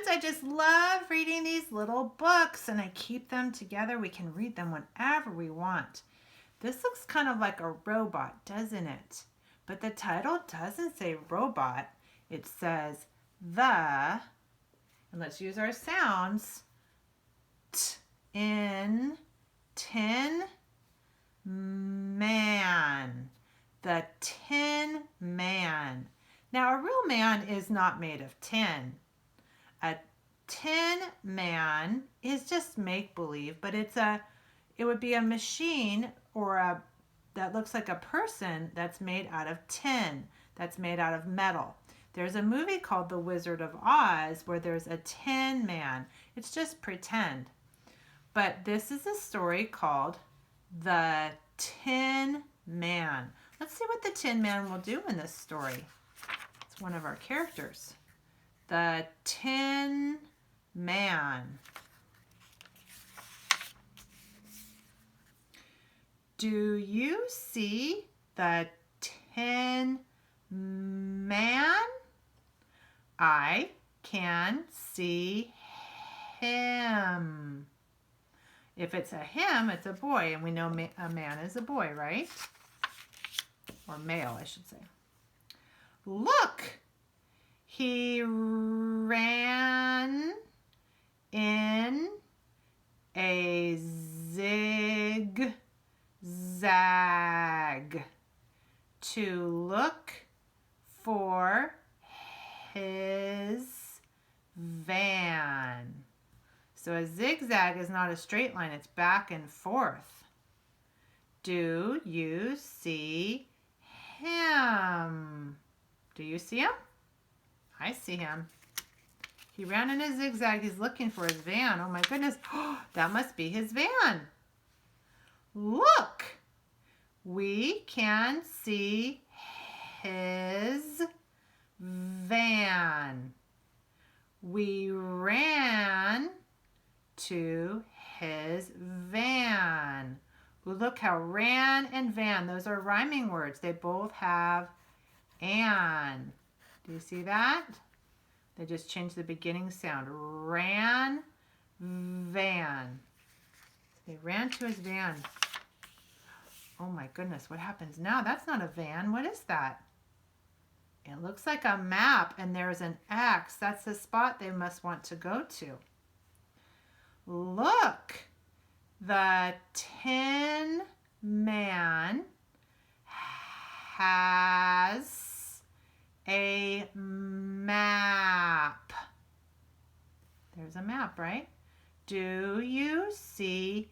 I just love reading these little books, and I keep them together. We can read them whenever we want. This looks kind of like a robot, doesn't it? But the title doesn't say robot. It says the, and let's use our sounds, in Tin Man. The Tin Man. Now, a real man is not made of tin. A Tin Man is just make-believe, but it would be a machine or that looks like a person that's made out of tin, that's made out of metal. There's a movie called The Wizard of Oz where there's a Tin Man. It's just pretend. But this is a story called The Tin Man. Let's see what the Tin Man will do in this story. It's one of our characters. The Tin Man. Do you see the Tin Man? I can see him. If it's a him, it's a boy, and we know a man is a boy, right? Or male, I should say. Look, he ran in a zigzag to look for his van. So a zigzag is not a straight line, it's back and forth. Do you see him? Do you see him? I see him. He ran in a zigzag. He's looking for his van. Oh my goodness. Oh, that must be his van. Look, we can see his van. We ran to his van. Ooh, look how ran and van, those are rhyming words. They both have an. Do you see that? They just changed the beginning sound. Ran, van. They ran to his van. Oh my goodness, what happens now? That's not a van. What is that? It looks like a map, and there's an X. That's the spot they must want to go to. Look, the Tin Man has a map. There's a map, right? Do you see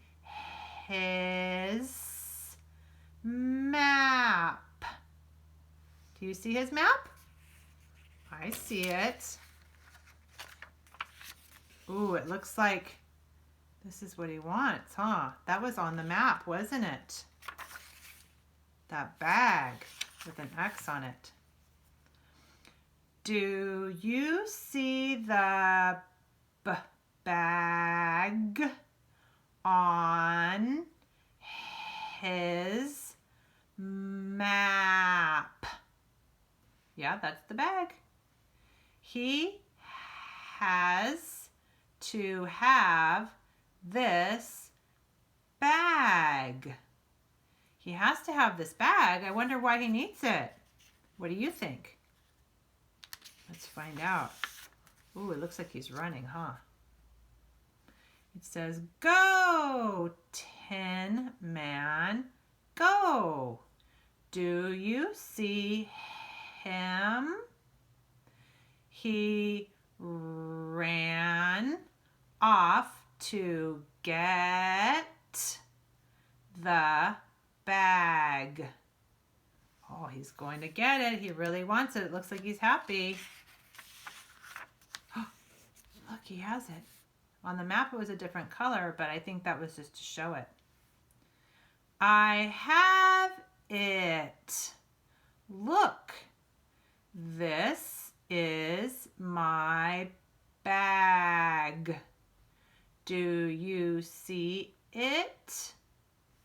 his map? Do you see his map? I see it. Ooh, it looks like this is what he wants, huh? That was on the map, wasn't it? That bag with an X on it. Do you see the bag on his map? Yeah, that's the bag. He has to have this bag. He has to have this bag. I wonder why he needs it. What do you think? Let's find out. Ooh, it looks like he's running, huh? It says, go, Tin Man, go. Do you see him? He ran off to get the bag. Oh, he's going to get it. He really wants it. It looks like he's happy. Oh, look, he has it. On the map it was a different color, but I think that was just to show it. I have it. Look, this is my bag. Do you see it?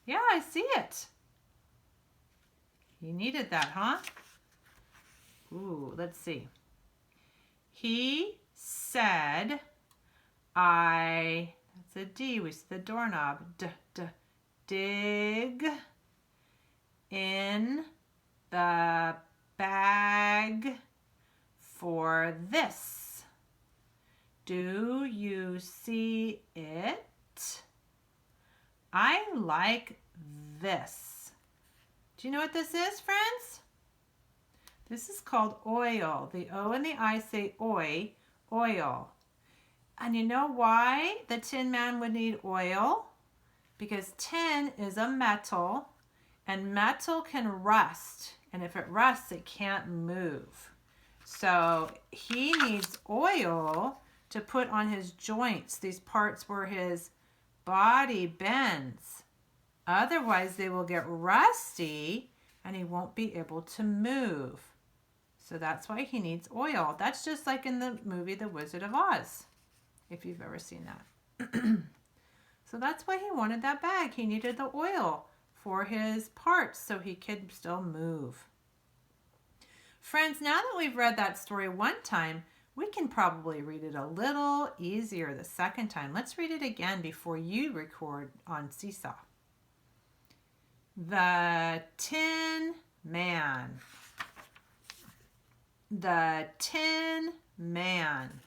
Yeah, I see it. You needed that, huh? Ooh, let's see. He said, that's a D, we see the doorknob, dig in the bag for this. Do you see it? I like this. Do you know what this is, friends? This is called oil. The O and the I say oi, oil. And you know why the Tin Man would need oil? Because tin is a metal, and metal can rust. And if it rusts, it can't move. So he needs oil to put on his joints, these parts where his body bends. Otherwise, they will get rusty and he won't be able to move. So that's why he needs oil. That's just like in the movie The Wizard of Oz, if you've ever seen that. So that's why he wanted that bag. He needed the oil for his parts so he could still move. Friends, now that we've read that story one time, we can probably read it a little easier the second time. Let's read it again before you record on Seesaw. The Tin Man. The Tin Man.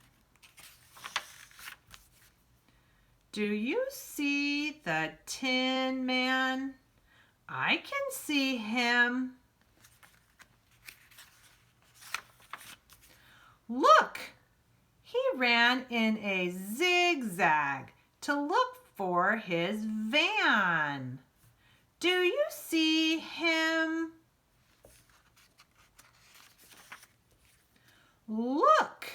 Do you see the Tin Man? I can see him. Look, he ran in a zigzag to look for his van. Do you see him? Look,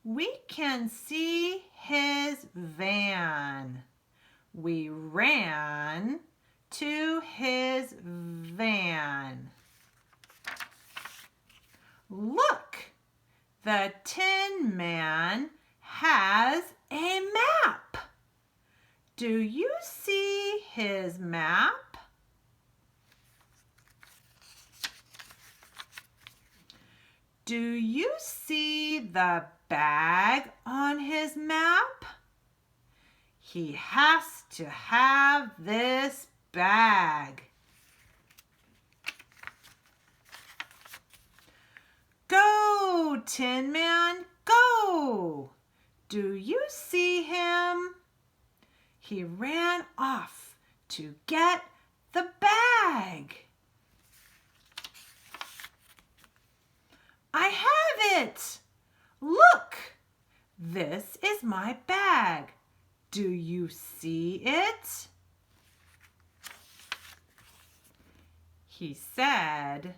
we can see his van. We ran to his van. Look, the Tin Man has a map. Do you see his map? Do you see the bag on his map? He has to have this bag. Go, Tin Man, go! Do you see him? He ran off to get the bag. I have it! Look! This is my bag. Do you see it? He said,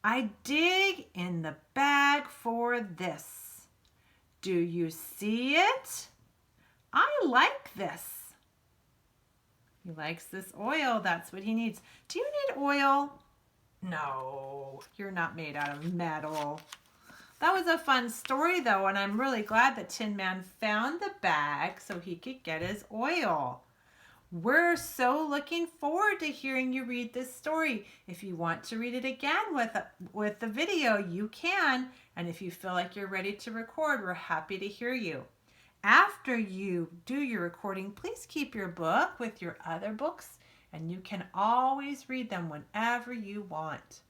I dig in the bag for this. Do you see it? I like this. He likes this oil. That's what he needs. Do you need oil? No, you're not made out of metal. That was a fun story though, and I'm really glad that Tin Man found the bag so he could get his oil. We're so looking forward to hearing you read this story. If you want to read it again with the video, you can. And if you feel like you're ready to record, we're happy to hear you. After you do your recording, please keep your book with your other books, and you can always read them whenever you want.